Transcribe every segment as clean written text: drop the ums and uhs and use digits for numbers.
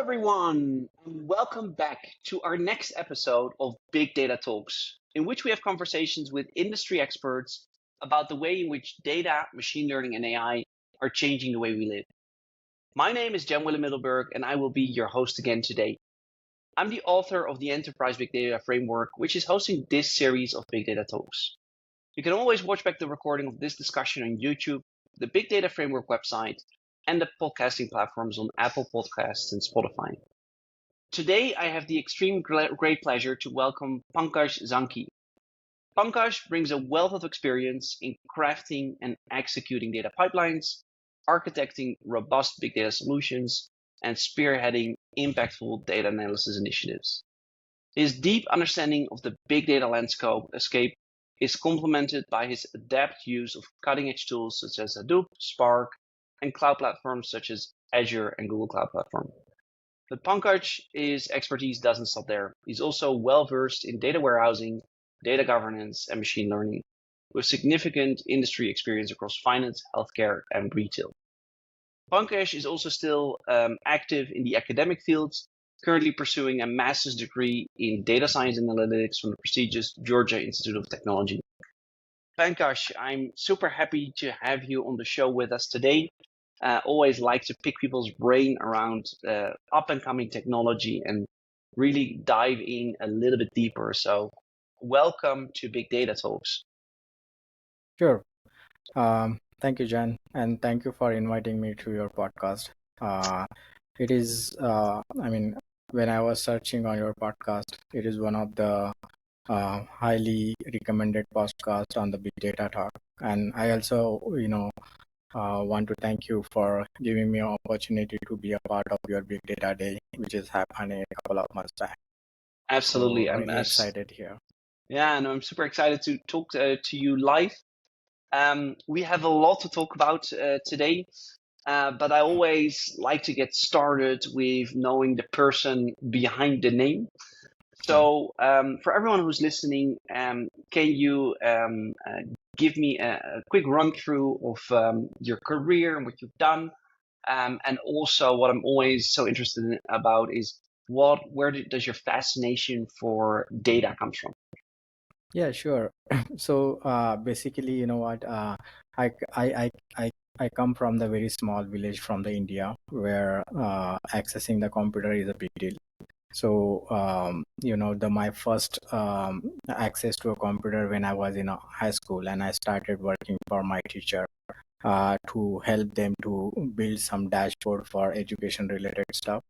everyone, and welcome back to our next episode of Big Data Talks, in which we have conversations with industry experts about the way in which data, machine learning, and AI are changing the way we live. My name is Jan-Willem Middelburg, and I will be your host again today. I'm the author of the Enterprise Big Data Framework, which is hosting this series of Big Data Talks. You can always watch back the recording of this discussion on YouTube, the Big Data Framework website, and the podcasting platforms on Apple Podcasts and Spotify. Today, I have the extreme great pleasure to welcome Pankaj Zanke. Pankaj brings a wealth of experience in crafting and executing data pipelines, architecting robust big data solutions, and spearheading impactful data analysis initiatives. His deep understanding of the big data landscape is complemented by his adept use of cutting-edge tools such as Hadoop, Spark, and cloud platforms such as Azure and Google Cloud Platform. But Pankaj's expertise doesn't stop there. He's also well-versed in data warehousing, data governance, and machine learning, with significant industry experience across finance, healthcare, and retail. Pankaj is also still active in the academic fields, currently pursuing a master's degree in data science and analytics from the prestigious Georgia Institute of Technology. Pankaj, I'm super happy to have you on the show with us today. Always like to pick people's brain around up and coming technology and really dive in a little bit deeper. So welcome to Big Data Talks. Sure. Thank you, Jan, and thank you for inviting me to your podcast. It is, when I was searching on your podcast, it is one of the highly recommended podcasts on the big data talk. And I also, want to thank you for giving me an opportunity to be a part of your big data day, which is happening a couple of months back. Absolutely. So really excited here. Yeah, and I'm super excited to talk to you live. We have a lot to talk about today, but I always like to get started with knowing the person behind the name. So for everyone who's listening, can you give me a quick run through of your career and what you've done? And also what I'm always so interested in about is where does your fascination for data comes from? Yeah, sure. So basically, you know what? I, I, I, I I come from the very small village from the India where accessing the computer is a big deal. So my first access to a computer when I was in a high school, and I started working for my teacher to help them to build some dashboard for education related stuff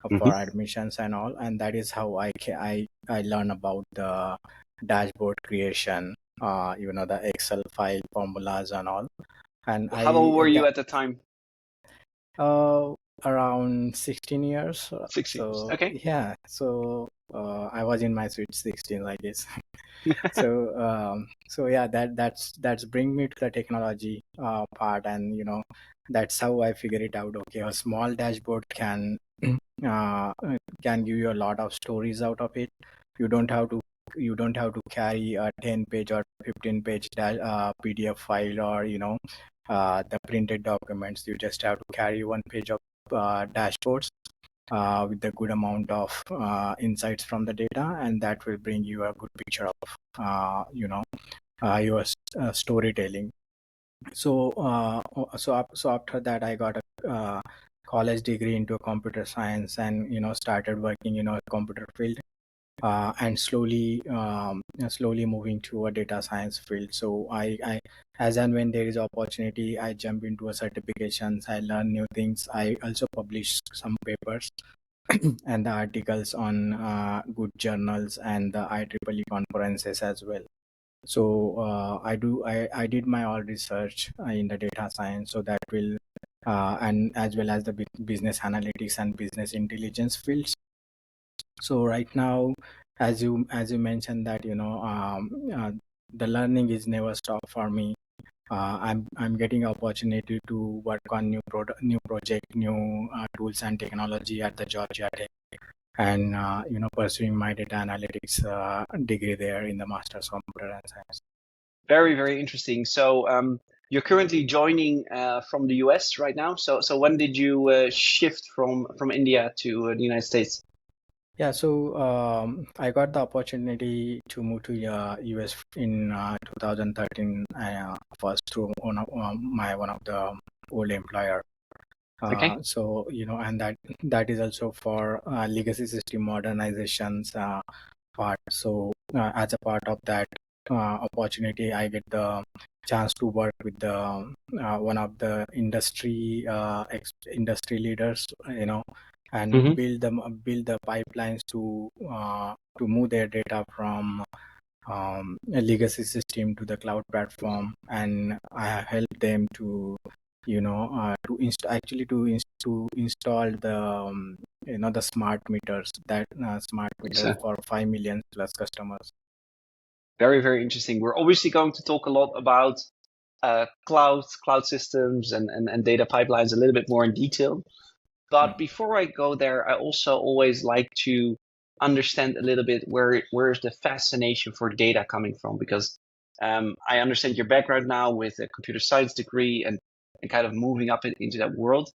Mm-hmm. for admissions and all, and that is how I learn about the dashboard creation, the Excel file formulas and all. And How old were you at the time? uh, around 16 years. 6 years. So Okay. yeah, so I was in my sweet 16, I guess. So yeah, that's bring me to the technology part, and that's how I figure it out. Okay, a small dashboard uh, can give you a lot of stories out of it. You don't have to carry a 10 page or 15 page PDF file, or the printed documents. You just have to carry one page of dashboards with a good amount of insights from the data, and that will bring you a good picture of your storytelling. So after that, I got a college degree into computer science, and started working in a computer field, and slowly moving to a data science field. So I as and when there is opportunity, I jump into a certifications. I learn new things. I also publish some papers and the articles on good journals and the IEEE conferences as well. So I did my all research in the data science, so that will and as well as the business analytics and business intelligence fields. So right now, as you mentioned that the learning is never stop for me. I'm getting opportunity to work on new project, new tools and technology at the Georgia Tech, and pursuing my data analytics degree there in the Masters of Computer and Science. Very, very interesting. So You're currently joining from the US right now. So when did you shift from India to the United States? Yeah, so I got the opportunity to move to US in 2013, first through one of the old employer. Okay. So and that is also for legacy system modernizations part. So as a part of that opportunity, I get the chance to work with the one of the industry leaders, and Hmm. build the pipelines to move their data from a legacy system to the cloud platform, and I helped them to to install the the smart meters, that smart meter So for 5 million plus customers. very, very interesting. We're obviously going to talk a lot about cloud systems and data pipelines a little bit more in detail. But before I go there, I also always like to understand a little bit where is the fascination for data coming from? Because I understand your background now with a computer science degree and kind of moving up into that world.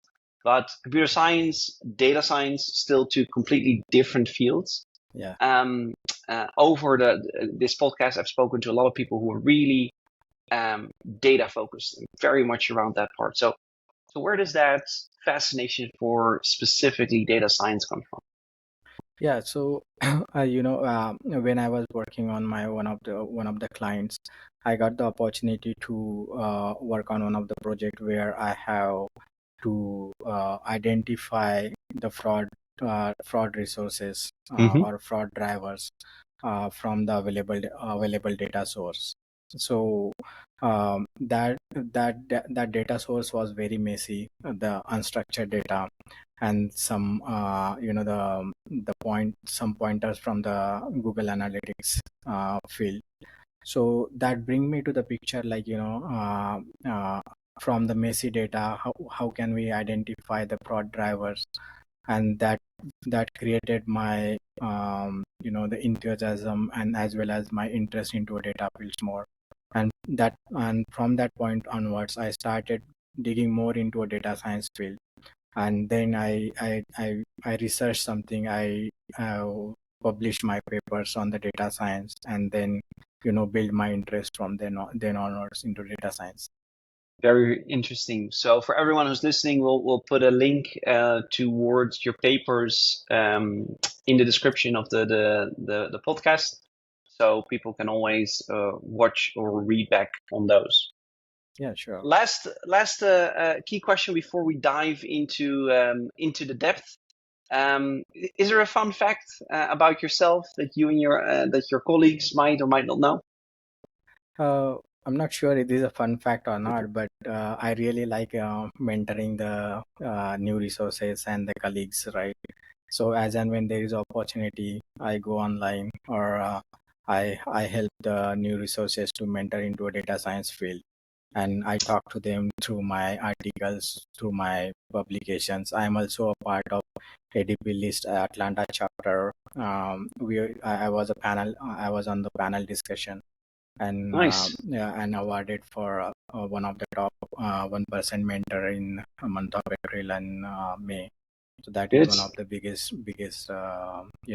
But computer science, data science, still two completely different fields. Yeah. Um, over this podcast, I've spoken to a lot of people who are really data focused and very much around that part. So where does that fascination for specifically data science come from? Yeah, so when I was working on my one of the clients, I got the opportunity to work on one of the project where I have to identify the fraud resources Hmm. or fraud drivers from the available data source. So that data source was very messy, the unstructured data, and some the point some pointers from the Google Analytics field. So that bring me to the picture, like from the messy data, how can we identify the fraud drivers? And that created my the enthusiasm and as well as my interest into data fields more. And from that point onwards, I started digging more into a data science field. And then I researched something. I published my papers on the data science, and then build my interest from then onwards into data science. Very interesting. So for everyone who's listening, we'll put a link towards your papers in the description of the podcast, so people can always watch or read back on those. Yeah, sure. Last key question before we dive into the depth. Is there a fun fact about yourself that you and your colleagues might or might not know? Uh, I'm not sure it is a fun fact or not, but I really like mentoring the new resources and the colleagues, right? So as and when there is opportunity, I go online, or I help the new resources to mentor into a data science field, and I talk to them through my articles, through my publications. I'm also a part of ADP List Atlanta chapter. I was a panel. I was on the panel discussion, and Nice. yeah, and awarded for one of the top 1% mentor in a month of April and May. So that is Good. one of the biggest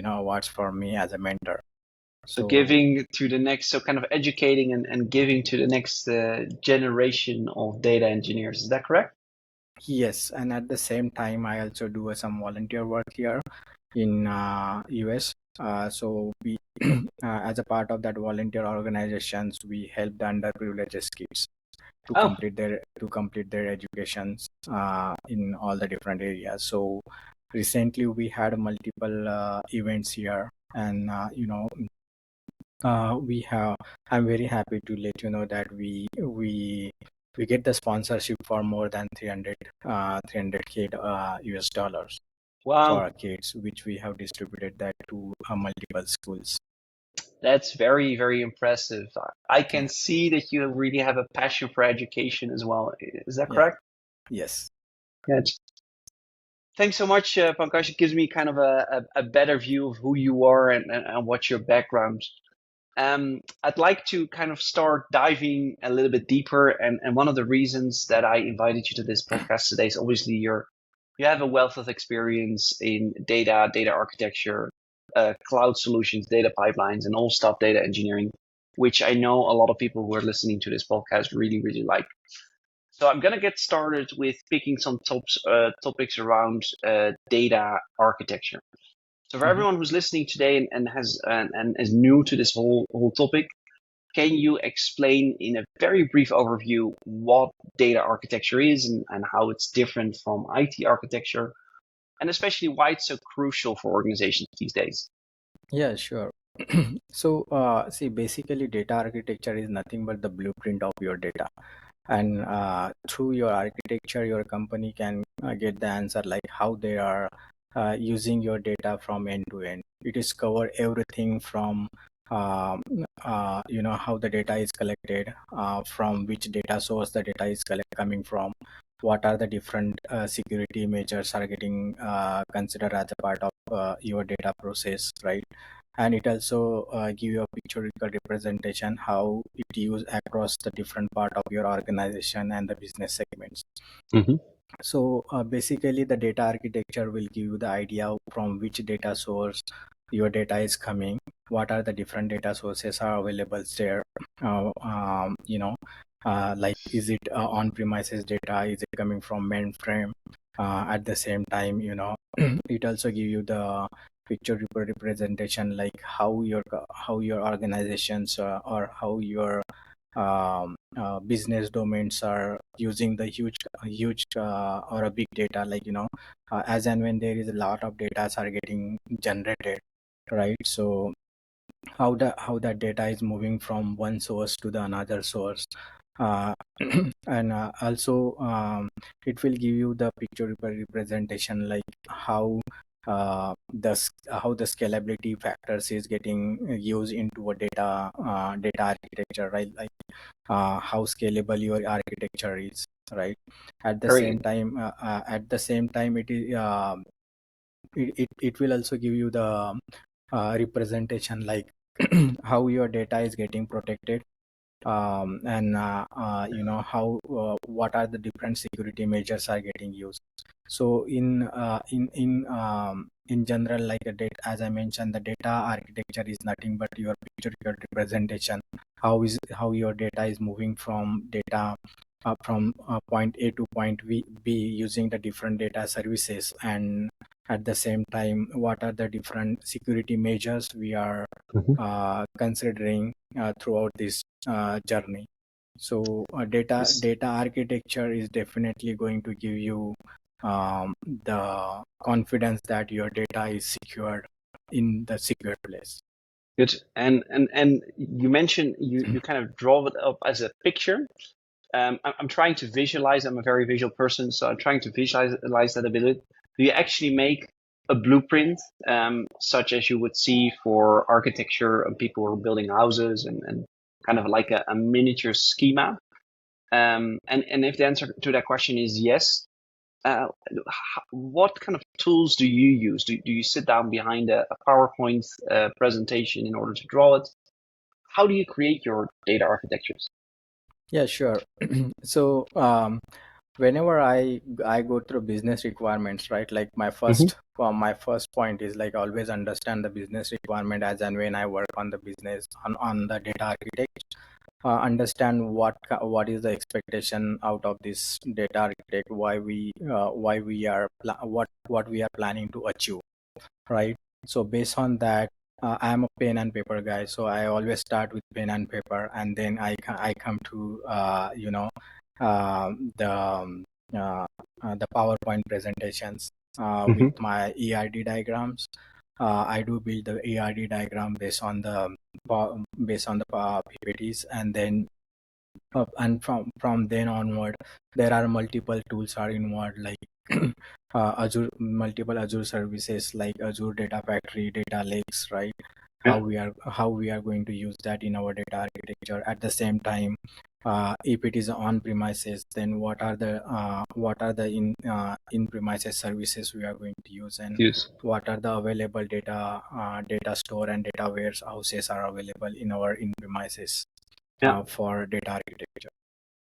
awards for me as a mentor. So So giving to the next, so kind of educating and giving to the next generation of data engineers. Is that correct? yes, and at the same time, I also do some volunteer work here in US. So we, as a part of that volunteer organizations, we help the underprivileged kids Oh, to complete their educations in all the different areas. So recently we had multiple events here, and we have. I'm very happy to let you know that we get the sponsorship for more than 300k US dollars for wow. our kids, which we have distributed that to multiple schools. That's very, very impressive. I can Yeah, see that you really have a passion for education as well. Is that yeah, correct? yes. Yeah. Thanks so much, Pankaj. It gives me kind of a better view of who you are and what's your background. I'd like to kind of start diving a little bit deeper, and one of the reasons that I invited you to this podcast today is obviously you have a wealth of experience in data architecture, cloud solutions, data pipelines, and all stuff data engineering, which I know a lot of people who are listening to this podcast really, really like. So I'm gonna get started with picking some topics around data architecture. So for Mhm. everyone who's listening today and is new to this whole topic, can you explain in a very brief overview what data architecture is and how it's different from IT architecture, and especially why it's so crucial for organizations these days? Yeah, sure. So, see, basically, data architecture is nothing but the blueprint of your data. And through your architecture, your company can get the answer like how they are using your data from end to end. It is cover everything from um, how the data is collected, from which data source the data is coming from, what are the different security measures are getting considered as a part of your data process, right? And it also give you a pictorial representation how it used across the different part of your organization and the business segments. Hmm. So basically the data architecture will give you the idea from which data source your data is coming, what are the different data sources are available there, like is it on premises data, is it coming from mainframe, at the same time, it also give you the picture representation like how your organizations or how your business domains are using the huge or a big data, like as and when there is a lot of data are getting generated, right? So how that data is moving from one source to the another source, uh, and also it will give you the picture representation like how the scalability factors is getting used into a data architecture, right? Like how scalable your architecture is, right? At the Very same good. time, it is it will also give you the representation like how your data is getting protected, and how what are the different security measures are getting used. So in general, like a data, as I mentioned, the data architecture is nothing but your pictorial representation, how your data is moving from data from point A to point B using the different data services, and at the same time what are the different security measures we are Hmm. considering throughout this journey. So Yes. data architecture is definitely going to give you the confidence that your data is secured in the secure place. Good. And you mentioned you kind of draw it up as a picture. I'm trying to visualize. I'm a very visual person, so I'm trying to visualize that a bit. Do you actually make a blueprint, such as you would see for architecture and people who are building houses and kind of like a miniature schema? And if the answer to that question is yes, what kind of tools do you use? Do you sit down behind a PowerPoint presentation in order to draw it? How do you create your data architectures? Yeah, sure. So whenever I go through business requirements, right? Like Hmm. my first point is like always understand the business requirement as and when I work on the business on the data architect, understand what is the expectation out of this data architect, why we are what we are planning to achieve, right? So based on that, I'm a pen and paper guy, so I always start with pen and paper, and then I come to the the PowerPoint presentations with Hmm. my ERD diagrams. I do build the ERD diagram based on the PPTs, and then and from then onward there are multiple tools are involved, like Azure, multiple Azure services like Azure Data Factory, Data Lakes, right? Yeah. How we are going to use that in our data architecture. At the same time, If it is on premises, then what are the in premises services we are going to use, and Yes. what are the available data store and data warehouses are available in our in premises Yeah. for data architecture.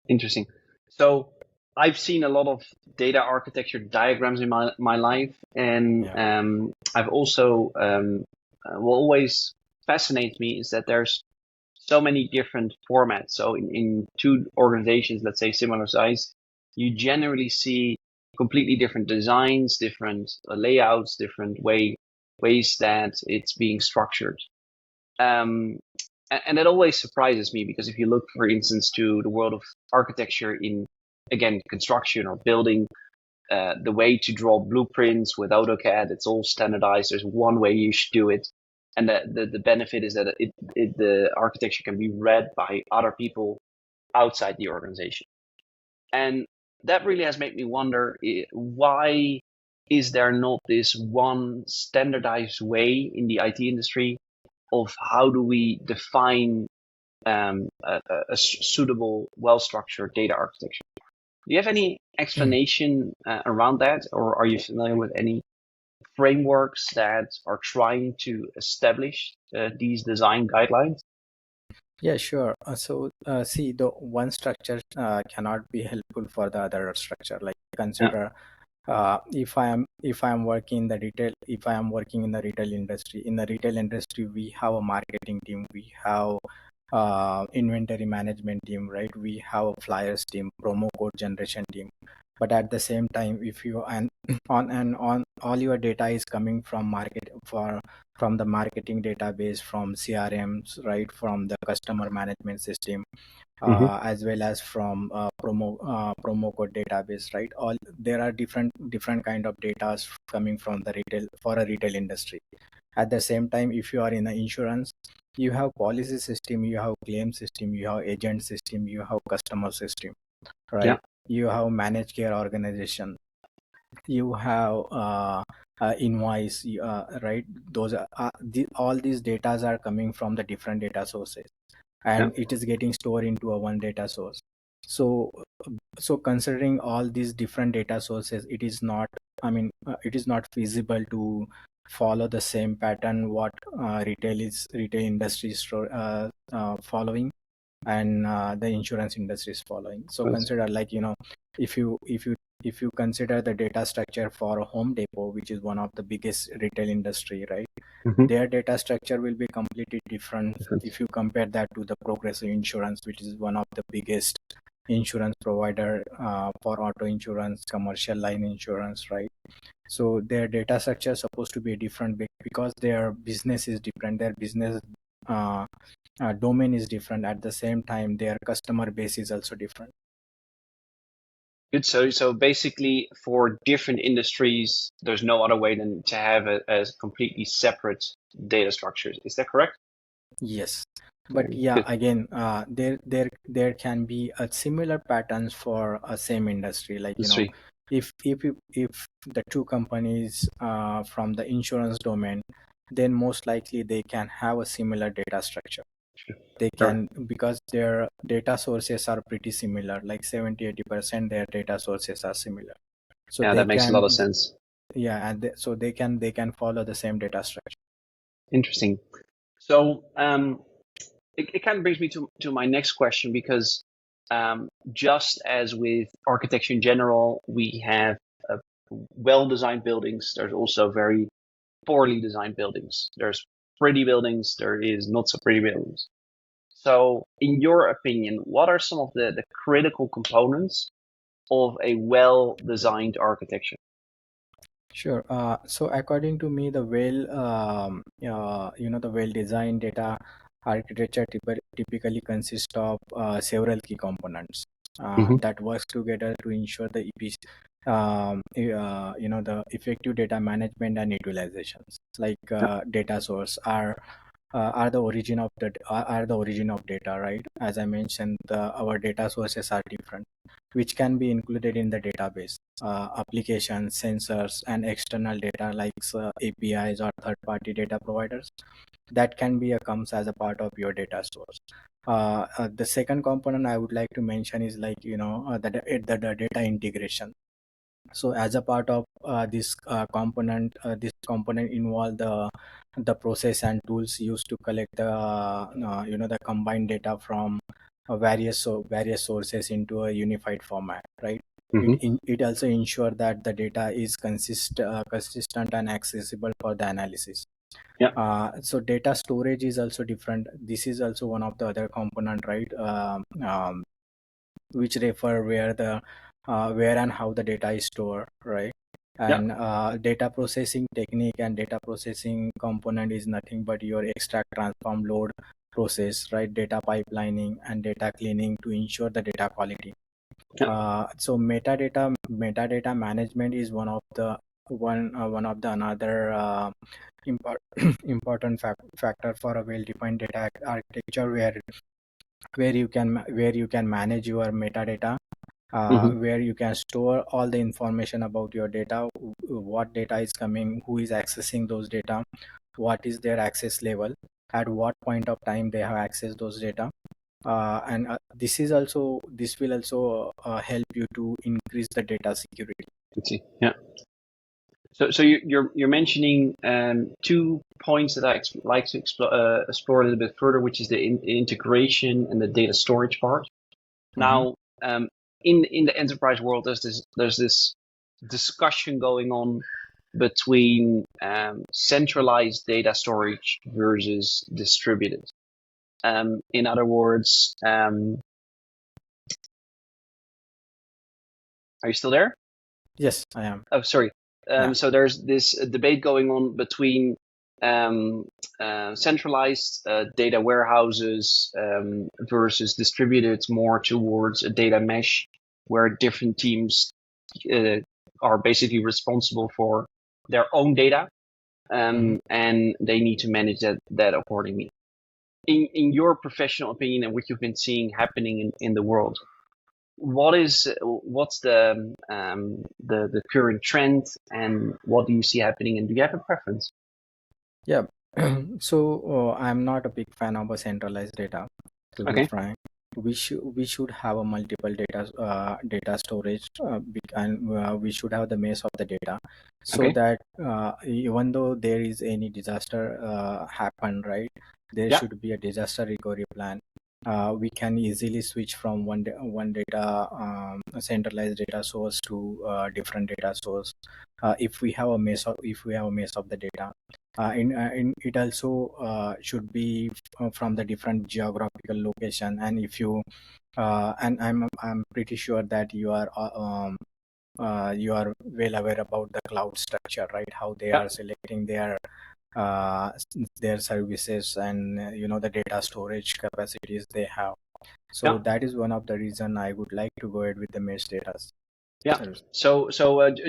Interesting. So I've seen a lot of data architecture diagrams in my life, and Yeah. I've also what always fascinates me is that there's so many different formats. So in two organizations, let's say similar size, you generally see completely different designs, different layouts, different ways that it's being structured. Um, and it always surprises me because if you look, for instance, to the world of architecture in, again, construction or building, the way to draw blueprints with AutoCAD, it's all standardized. There's one way you should do it. And the benefit is that the architecture can be read by other people outside the organization. And that really has made me wonder, why is there not this one standardized way in the IT industry of how do we define a suitable, well-structured data architecture? Do you have any explanation around that, or are you familiar with any frameworks that are trying to establish these design guidelines? Yeah, sure. See, the one structure cannot be helpful for the other structure. Like Yeah. consider if I am working in the retail, if I am working in the retail industry. In the retail industry, we have a marketing team, we have inventory management team, right? We have a flyers team, promo code generation team. But at the same time, if you and on all your data is coming from from the marketing database, from CRMs, right, from the customer management system, Hmm. as well as from promo code database, right? All there are different kind of data coming from the retail for a retail industry. At the same time, if you are in the insurance, you have policy system, you have claim system, you have agent system, you have customer system, Yeah. right? You have managed care organization, you have invoice, right? Those are all these datas are coming from the different data sources, Yeah. and it is getting stored into a one data source. So considering all these different data sources, it is not, it is not feasible to follow the same pattern what retail industry is following, and the insurance industry is following. So Right. consider, like, if you consider the data structure for Home Depot, which is one of the biggest retail industry, right? Hmm. Their data structure will be completely different Different. if you compare that to the Progressive Insurance, which is one of the biggest insurance provider for auto insurance, commercial line insurance, right? So their data structure is supposed to be different because their business is different, their business uh, domain is different. At the same time, their customer base is also different. Good. So basically, for different industries, there's no other way than to have a completely separate data structures. Is that correct? Yes, but Very yeah, good. again, there can be a similar patterns for a same industry. Like, Industry. if the two companies from the insurance domain, then most likely they can have a similar data structure. Sure. They Sure. can, because their data sources are pretty similar, like 70-80% their data sources are similar. So Yeah, they that makes a lot of can, sense. yeah, and so they can follow the same data structure. Interesting. So it kind of brings me to my next question because just as with architecture in general, we have well-designed buildings. There's also very poorly designed buildings. There's pretty buildings. There is not so pretty buildings. So, in your opinion, what are some of the critical components of a well-designed architecture? Sure. So according to me, the well-designed data architecture typically consists of several key components Hmm. that works together to ensure the the effective data management and utilizations. Like Yeah. data source are are the origin of data, right? As I mentioned, our data sources are different, which can be included in the database. Applications, sensors, and external data like APIs or third-party data providers that can be comes as a part of your data source. The second component I would like to mention is like the data integration. So as a part of this component involve the process and tools used to collect the combined data from various sources into a unified format, right? Hmm. It also ensure that the data is consistent and accessible for the analysis. Yeah. So data storage is also different. This is also one of the other component, right? Which refer where and how the data is stored, right? Yeah. And data processing technique and data processing component is nothing but your extract, transform, load process, right? Data pipelining and data cleaning to ensure the data quality. Yeah. So metadata management is one of the another important factor for a well-defined data architecture where you can manage your metadata, Hmm. where you can store all the information about your data, what data is coming, who is accessing those data, what is their access level, at what point of time they have accessed those data. And this will also help you to increase the data security. Let's see. Yeah. So you're mentioning two points that like to explore a little bit further, which is the integration and the data storage part. Mhm. Now, in the enterprise world, there's this discussion going on between centralized data storage versus distributed. In other words, are you still there? Yes, I am. Oh, sorry. Yeah. So there's this debate going on between um, centralized data warehouses versus distributed, more towards a data mesh where different teams uh, are basically responsible for their own data, Mhm. and they need to manage that accordingly. In your professional opinion and what you've been seeing happening in the world, what's the current trend, and what do you see happening, and do you have a preference? Yeah. So I'm not a big fan of a centralized data, to be Okay. frank. We should have a multiple data storage, and we should have the mesh of the data, so Okay. that even though there is any disaster happen, right, there Yeah. should be a disaster recovery plan. We can easily switch from one data a centralized data source to different data source, if we have a mesh of the data. In it also should be from the different geographical location. And if you and I'm pretty sure that you are well aware about the cloud structure, right? How they Yeah. are selecting uh, their services, and the data storage capacities they have. So Yeah. that is one of the reason I would like to go ahead with the mesh data Yeah. service. So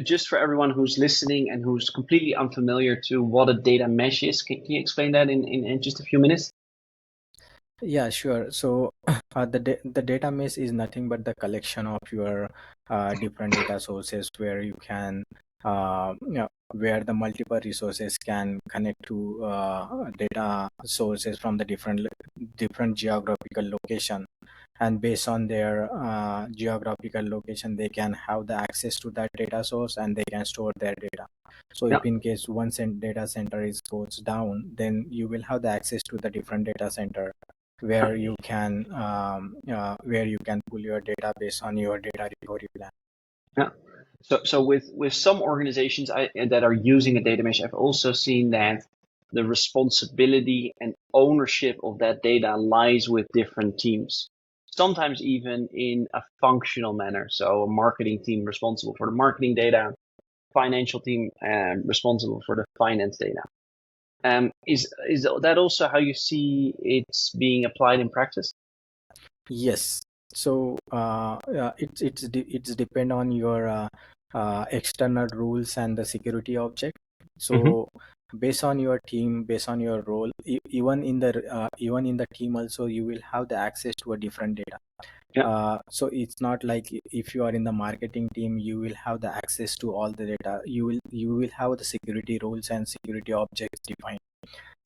just for everyone who's listening and who's completely unfamiliar to what a data mesh is, can you explain that in just a few minutes? Yeah, sure. So the data mesh is nothing but the collection of your different data sources where you can where the multiple resources can connect to data sources from the different geographical location. And based on their geographical location, they can have the access to that data source and they can store their data. So Yeah. if in case data center is goes down, then you will have the access to the different data center Yeah. where you can pull your data based on your data recovery plan. Yeah. So with some organizations that are using a data mesh, I've also seen that the responsibility and ownership of that data lies with different teams. Sometimes even in a functional manner. So a marketing team responsible for the marketing data, financial team responsible for the finance data. Is that also how you see it's being applied in practice? Yes. So it's depend on your external rules and the security object. Mm-hmm. So based on your team, based on your role, even in the team also, you will have the access to a different data. Yeah. So it's not like if you are in the marketing team, you will have the access to all the data. You will have the security rules and security objects defined.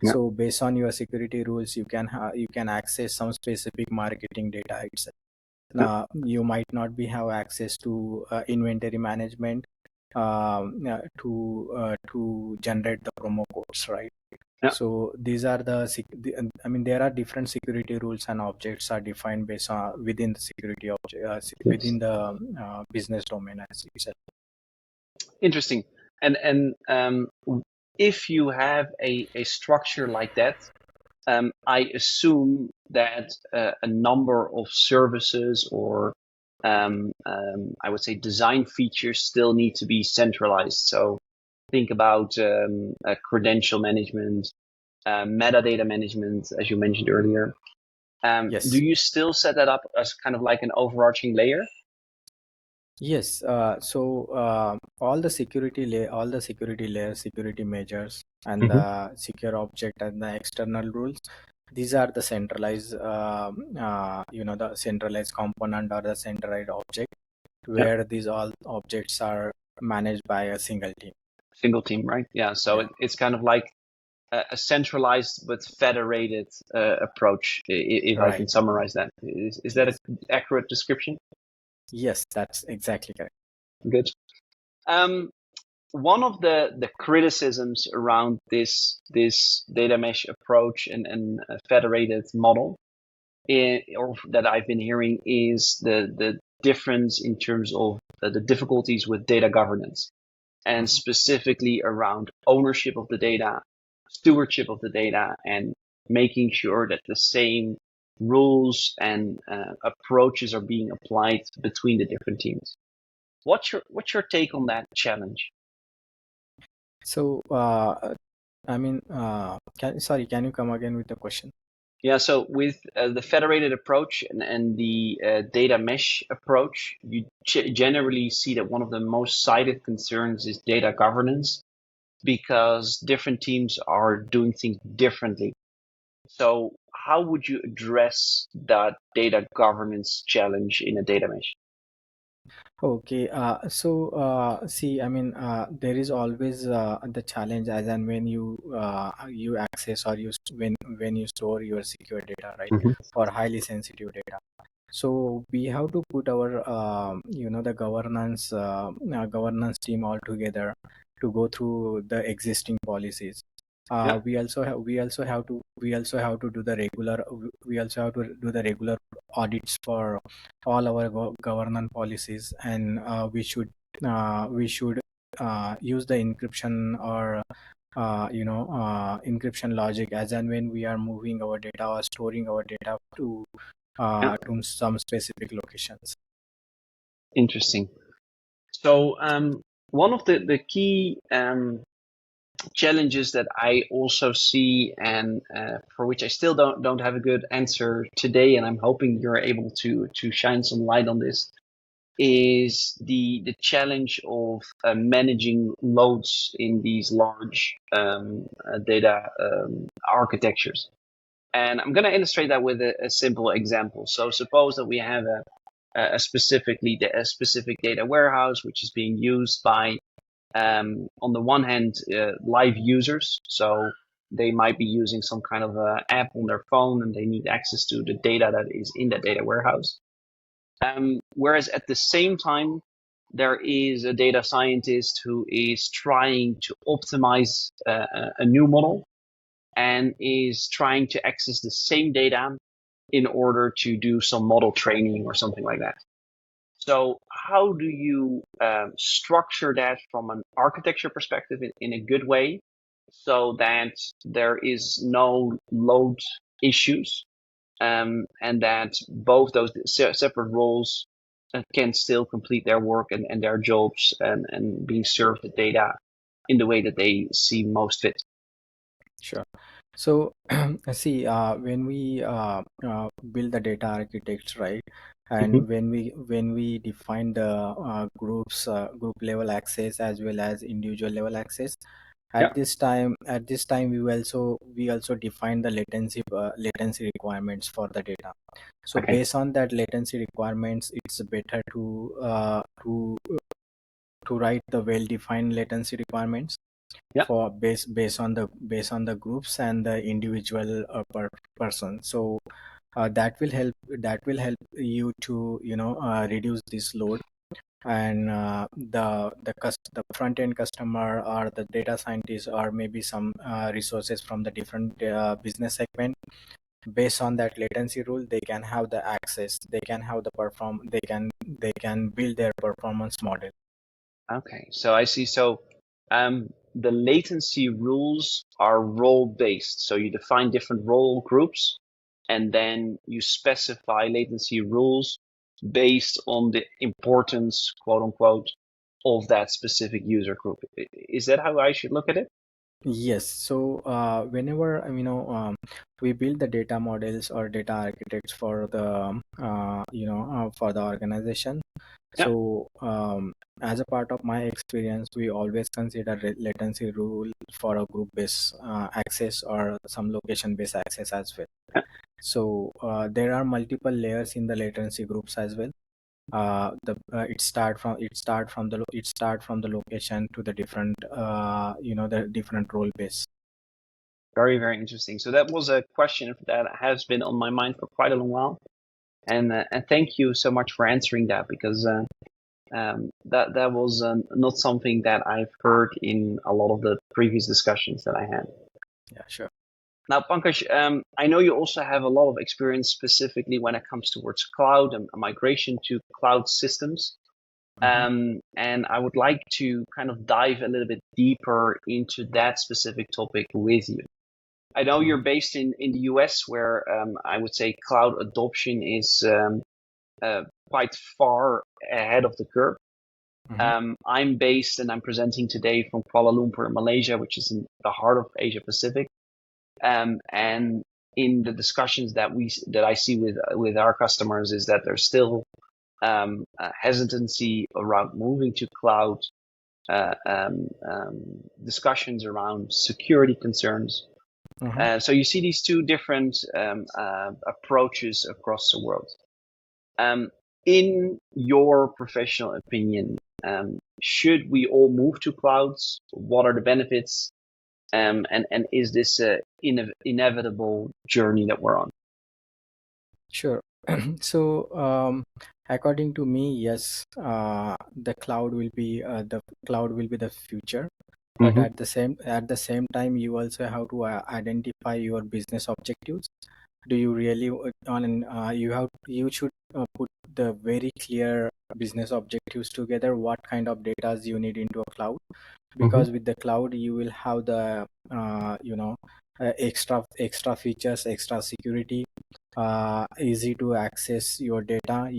Yeah. So based on your security rules, you can access some specific marketing data itself. Yeah. You might not be have access to inventory management, to generate the promo codes, right? Yeah. So these are I mean, there are different security rules and objects are defined based on within the security object, Yes. within the business domain as itself. Interesting. And if you have a structure like that, I assume that a number of services or I would say design features still need to be centralized. So think about credential management, metadata management, as you mentioned earlier. Do Yes. you still set that up as kind of like an overarching layer? Yes, all the security layers, security measures, and Hmm. the secure object and the external rules. These are the centralized, the centralized component or the centralized object, Yeah, where these all objects are managed by a single team. single team, right? Yeah, so Yeah, it's kind of like a centralized but federated approach, if I right. can summarize that. Is that an Yes, accurate description? yes, that's exactly correct. Good. Um, One of the criticisms around this data mesh approach and federated model, or that I've been hearing, is the difference in terms of the difficulties with data governance, and Mhm. specifically around ownership of the data, stewardship of the data, and making sure that the same rules and approaches are being applied between the different teams. What's your take on that challenge? So, I mean, can you come again with the question? Yeah, so with the federated approach and the data mesh approach, you generally see that one of the most cited concerns is data governance, because different teams are doing things differently. So how would you address that data governance challenge in a data mesh? Okay, see, I mean, there is always the challenge as and when you access or when you store your secure data, right, Hmm. or highly sensitive data. So we have to put our the governance team all together to go through the existing policies. Yeah, We also have to do the regular we also have to do the regular audits for all our governance policies, and we should use the encryption or encryption logic as and when we are moving our data or storing our data yeah, to some specific locations. interesting. So one of the key challenges that I also see, and for which I still don't have a good answer today, and I'm hoping you're able to shine some light on this, is the challenge of managing loads in these large data architectures. And I'm going to illustrate that with a simple example. So suppose that we have a specific data warehouse which is being used by on the one hand live users. So they might be using some kind of app on their phone and they need access to the data that is in that data warehouse. Whereas at the same time, there is a data scientist who is trying to optimize a new model and is trying to access the same data in order to do some model training or something like that. So how do you structure that from an architecture perspective in a good way so that there is no load issues, and that both those separate roles can still complete their work and their jobs, and being served the data in the way that they see most fit? Sure. So, see, when we build the data architects, right, Hmm. and when we define the group level access as well as individual level access, Yeah. At this time we also define the latency requirements for the data. So Okay. based on that latency requirements, it's better to write the well defined latency requirements Yeah. for based on the groups and the individual person. So that will help you to reduce this load. And the front end customer or the data scientist or maybe some resources from the different business segment, based on that latency rule they can have the access, they can have the perform they can build their performance model. Okay. So I see. So the latency rules are role based. So you define different role groups, and then you specify latency rules based on the importance, quote unquote, of that specific user group. Is that how I should look at it? Yes. So whenever we build the data models or data architects for the for the organization. Yeah. So as a part of my experience, we always consider latency rule for a group based access or some location based access as well. Yeah. So there are multiple layers in the latency groups as well. The it start from the location to the different the different role base. Very, very interesting. So that was a question that has been on my mind for quite a long while, and thank you so much for answering that, because that was not something that I've heard in a lot of the previous discussions that I had. Yeah, sure. Now, Pankaj, I know you also have a lot of experience specifically when it comes towards cloud and migration to cloud systems. Mhm. And I would like to kind of dive a little bit deeper into that specific topic with you. I know you're Mhm. based in the US, where I would say cloud adoption is quite far ahead of the curve. Mhm. I'm based and I'm presenting today from Kuala Lumpur, Malaysia, which is in the heart of Asia Pacific. And in the discussions that I see with our customers is that there's still hesitancy around moving to cloud, discussions around security concerns. Mhm. So you see these two different approaches across the world. Um, in your professional opinion, should we all move to clouds? What are the benefits? And is this a inevitable journey that we're on? Sure. So, according to me, yes, the cloud will be the future. But Mm-hmm. at the same time, you also have to identify your business objectives. Do you really you should put the very clear business objectives together. What kind of data you need into a cloud? Mm-hmm. Because with the cloud, you will have the extra features, extra security, easy to access your data.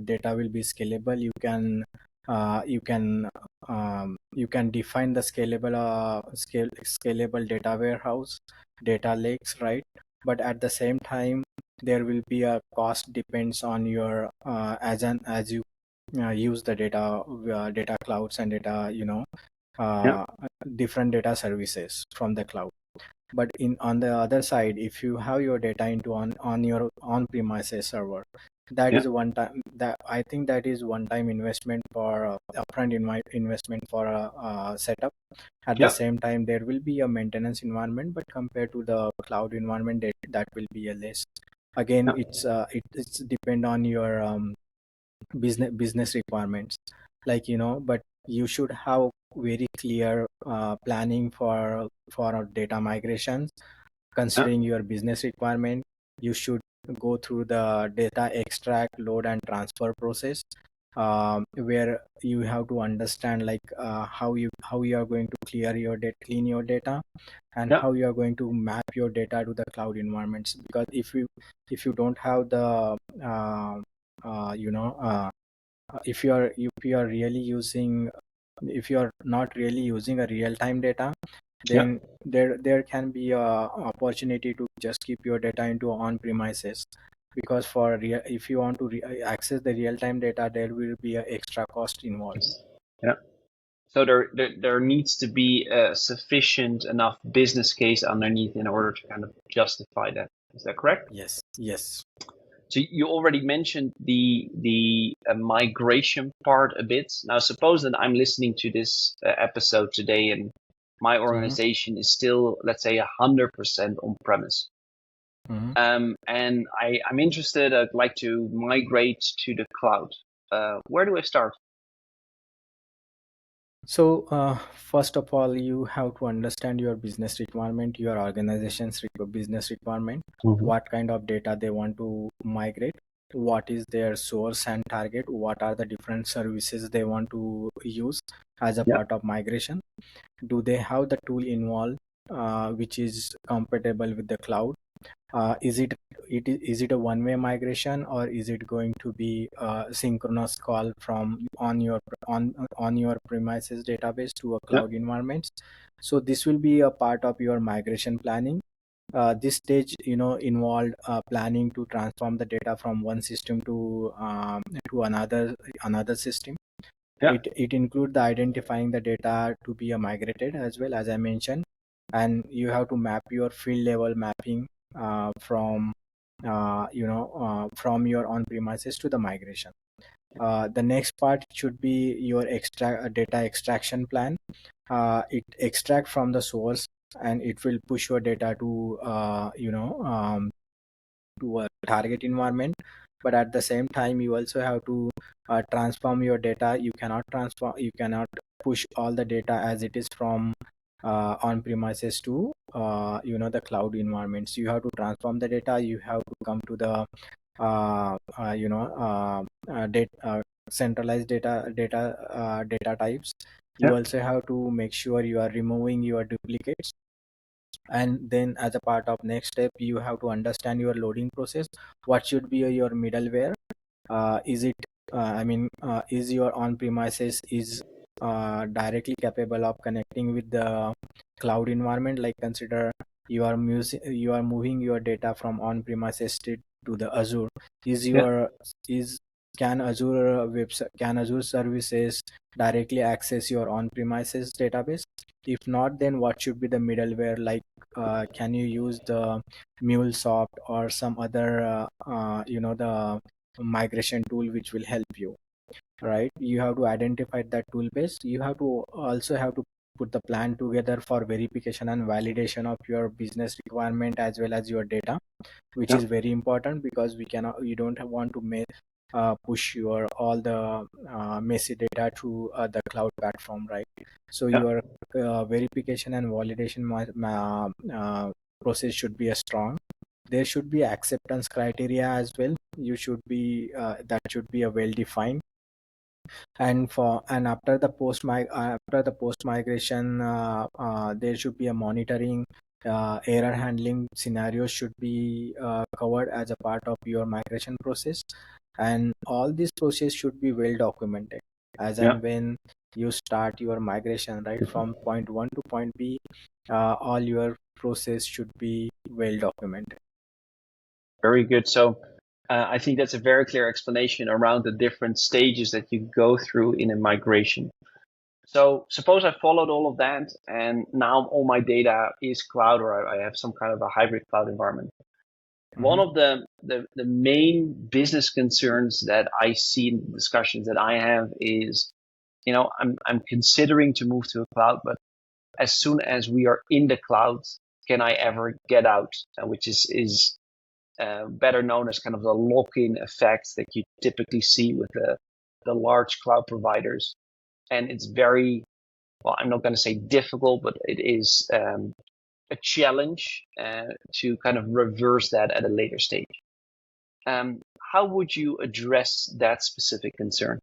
Data will be scalable. You can define the scalable data warehouse, data lakes, right? But at the same time, there will be a cost depends on your as you use the data clouds and data Yeah. uh, different data services from the cloud. But in on the other side, if you have your data into on your on premises server, that Yeah. is one time that I think that is one time investment for upfront investment for a setup. At the Yeah. same time, there will be a maintenance environment, but compared to the cloud environment, that will be a less. Again, Yeah. it's depend on your business requirements, like but you should have very clear planning for our data migrations. Yeah. Considering your business requirement, you should go through the data extract, load and transfer process, where you have to understand like how you are going to clean your data, and Yeah. how you are going to map your data to the cloud environments. Because if you don't have the uh, uh, you know uh, if you are really using if you are not really using a real time data, Yeah. then there can be a opportunity to just keep your data into on premises. Because if you want to access the real time data, there will be a extra cost involved. Yeah. So there needs to be a sufficient enough business case underneath in order to kind of justify that. Is that correct? Yes, yes. So you already mentioned the migration part a bit. Now, suppose that I'm listening to this episode today, and my Mm-hmm. organization is still, let's say, 100% on premise. Mm-hmm. And I'm interested. I'd like to migrate to the cloud. Where do I start? So, first of all, you have to understand your business requirement, your organization's business requirement, Mm-hmm. what kind of data they want to migrate, what is their source and target, what are the different services they want to use as a Yeah, part of migration. Do they have the tool involved which is compatible with the cloud? Is it a one-way migration, or is it going to be a synchronous call from on your premises database to a yeah, cloud environment? So this will be a part of your migration planning. This stage, involved planning to transform the data from one system to another system. yeah, It includes the identifying the data to be migrated, as well as I mentioned, and you have to map your field level mapping from your on premises to the migration. The next part should be your data extraction plan. It extract from the source, and it will push your data to a target environment. But at the same time, you also have to transform your data. You cannot push all the data as it is from on premises to the cloud environments. You have to transform the data. You have to come to the uh, uh, you know data, centralized data types. You yeah, also have to make sure you are removing your duplicates. And then, as a part of next step, you have to understand your loading process. What should be your middleware? Is it is your on premises is directly capable of connecting with the cloud environment? Like, consider you are moving your data from on premises to the Azure. is yeah. your is Can Azure can Azure services directly access your on premises database? If not, then what should be the middleware? Like, can you use the MuleSoft or some other the migration tool which will help you, right? You have to identify that tool base. You have to also have to put the plan together for verification and validation of your business requirement as well as your data, which Yeah. is very important, because you don't want to push your all the messy data to the cloud platform, right? So Yeah, your verification and validation process should be a strong. There should be acceptance criteria as well. You should be That should be a well defined. And after the post migration, there should be a monitoring. Error handling scenarios should be covered as a part of your migration process, and all this process should be well documented as yeah. and when you start your migration, right, from point 1 to point B. All your process should be well documented. Very good. So I think that's a very clear explanation around the different stages that you go through in a migration. So suppose I followed all of that, and now all my data is cloud, or I have some kind of a hybrid cloud environment. One Mhm. of the main business concerns that I see in the discussions that I have is, I'm considering to move to a cloud, but as soon as we are in the cloud, can I ever get out? Which is better known as kind of the lock-in effect that you typically see with the large cloud providers. And it's very, well, I'm not going to say difficult, but it is a challenge to kind of reverse that at a later stage. How would you address that specific concern?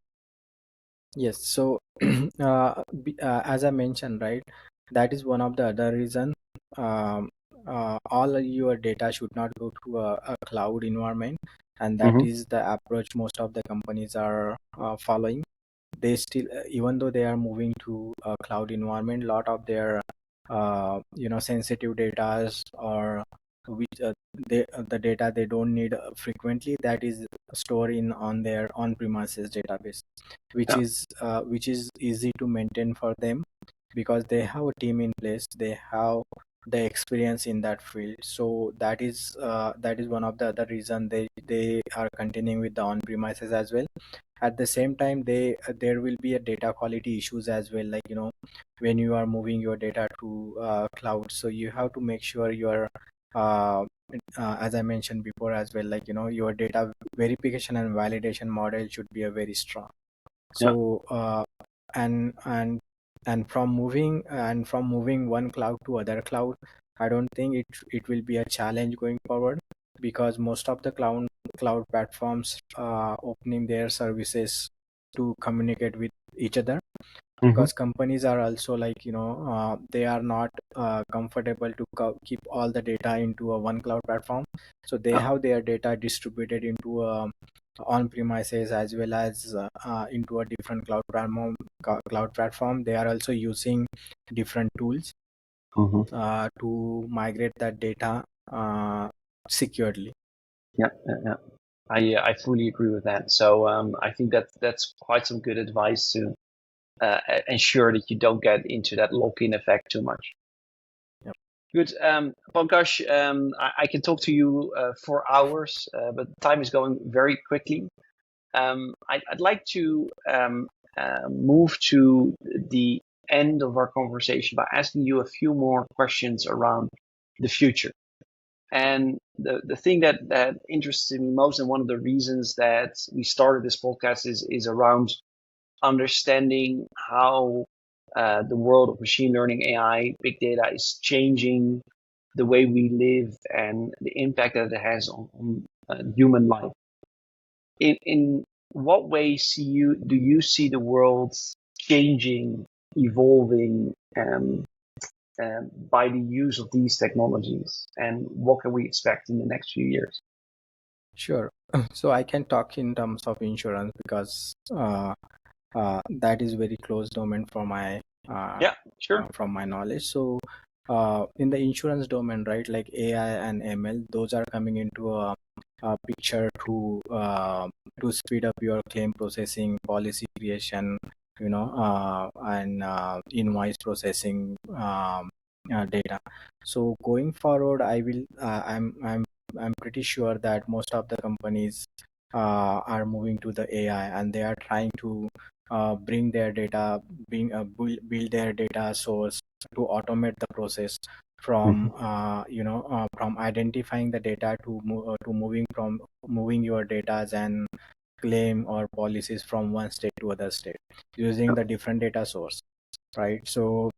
Yes, so as I mentioned, right, that is one of the other reason. Um, all your data should not go to a cloud environment, and that Mm-hmm. is the approach most of the companies are following. They still, even though they are moving to a cloud environment, lot of their sensitive data or which the data they don't need frequently, that is stored in on their on premises database, Yeah. which is easy to maintain for them because they have a team in place, they have the experience in that field. So that is one of the other reason they are continuing with the on premises as well. At the same time, there will be a data quality issues as well, like when you are moving your data to cloud, so you have to make sure your uh, as I mentioned before as well, like your data verification and validation model should be a very strong. Yeah. So and and from moving one cloud to other cloud, I don't think it will be a challenge going forward, because most of the cloud platforms opening their services to communicate with each other, Mm-hmm. because companies are also like they are not comfortable to keep all the data into a one cloud platform. So they Yeah. have their data distributed into on premises as well as into a different cloud platform. They are also using different tools Mm-hmm. to migrate that data securely. Yeah. Yeah. Yeah. I fully agree with that. So I think that's quite some good advice to ensure that you don't get into that lock-in effect too much. Yep. Good. Pankaj, I can talk to you for hours, but time is going very quickly. I'd like to move to the end of our conversation by asking you a few more questions around the future. And the thing that interests me most, and one of the reasons that we started this podcast, is around understanding how the world of machine learning, AI, big data is changing the way we live and the impact that it has on human life. In what way do you see the world changing, evolving, by the use of these technologies, and what can we expect in the next few years? Sure. So I can talk in terms of insurance because that is very close domain uh, Yeah, sure. from my knowledge. So in the insurance domain, right, like AI and ML, those are coming into a picture to speed up your claim processing, policy creation, and invoice processing data. So going forward, I'm pretty sure that most of the companies are moving to the AI, and they are trying to bring their data, build their data source to automate the process Mhm. from identifying the data to moving your data and claim or policies from one state to other state using the different data source, right? So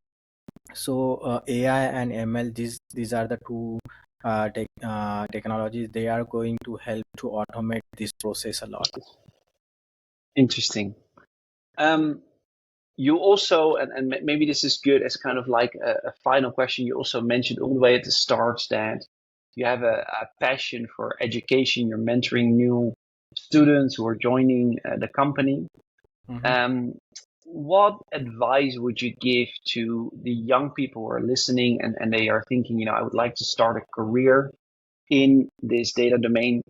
AI and ML, these are the two technologies. They are going to help to automate this process a lot. Interesting. Um, you also, and maybe this is good as kind of like a final question, you also mentioned all the way at the start that you have a passion for education. You're mentoring new students who are joining the company. Mhm. Um, what advice would you give to the young people who are listening, and they are thinking, I would like to start a career in this data domain,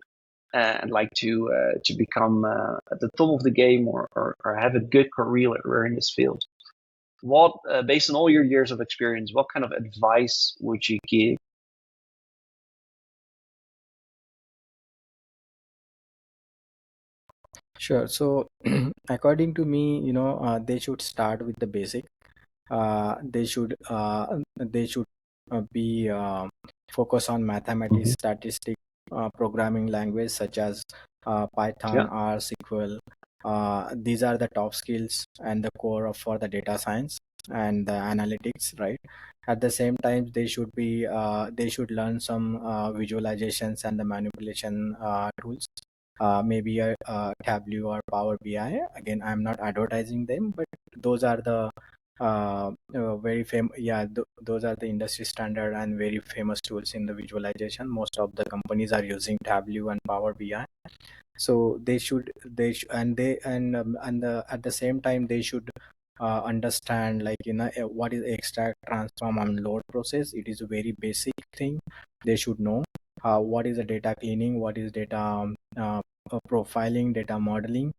and like to become at the top of the game, or have a good career in this field? What, based on all your years of experience, what kind of advice would you give? Sure. So, according to me, they should start with the basic. They should be focus on mathematics, Hmm. statistics, programming language such as Yeah. Python, R, SQL. These are the top skills and the core for the data science and the analytics, right? At the same time, they should learn some visualizations and the manipulation tools, maybe a Tableau or Power BI. Again, I'm not advertising them, but those are the very famous. Yeah, those are the industry standard and very famous tools in the visualization. Most of the companies are using Tableau and Power BI. So at the same time they should understand, like what is extract, transform, and load process. It is a very basic thing they should know. what is the data cleaning, what is data profiling, data modeling.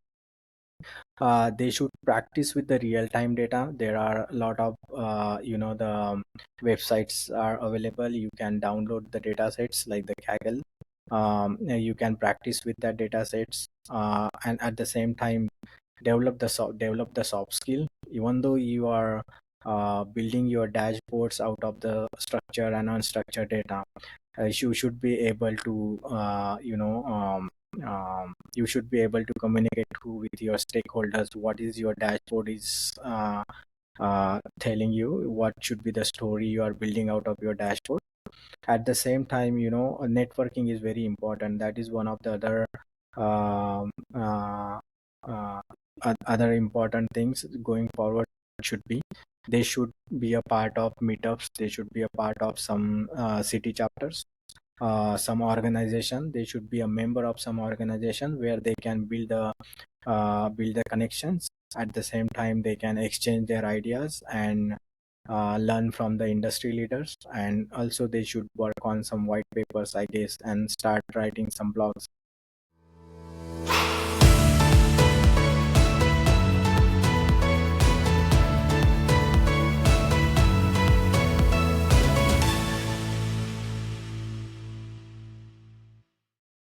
They should practice with the real-time data. There are a lot of the websites are available. You can download the data sets like the Kaggle. You can practice with the data sets, and at the same time develop the soft skill. Even though you are building your dashboards out of the structured and unstructured data, you should be able to you should be able to communicate with your stakeholders what is your dashboard is telling you, what should be the story you are building out of your dashboard. At the same time, networking is very important. That is one of the other um, uh, uh, other important things going forward. Should be They should be a part of meetups, they should be a part of some city chapters, some organization. They should be a member of some organization where they can build the connections. At the same time, they can exchange their ideas and learn from the industry leaders. And also they should work on some white papers, I guess, and start writing some blogs.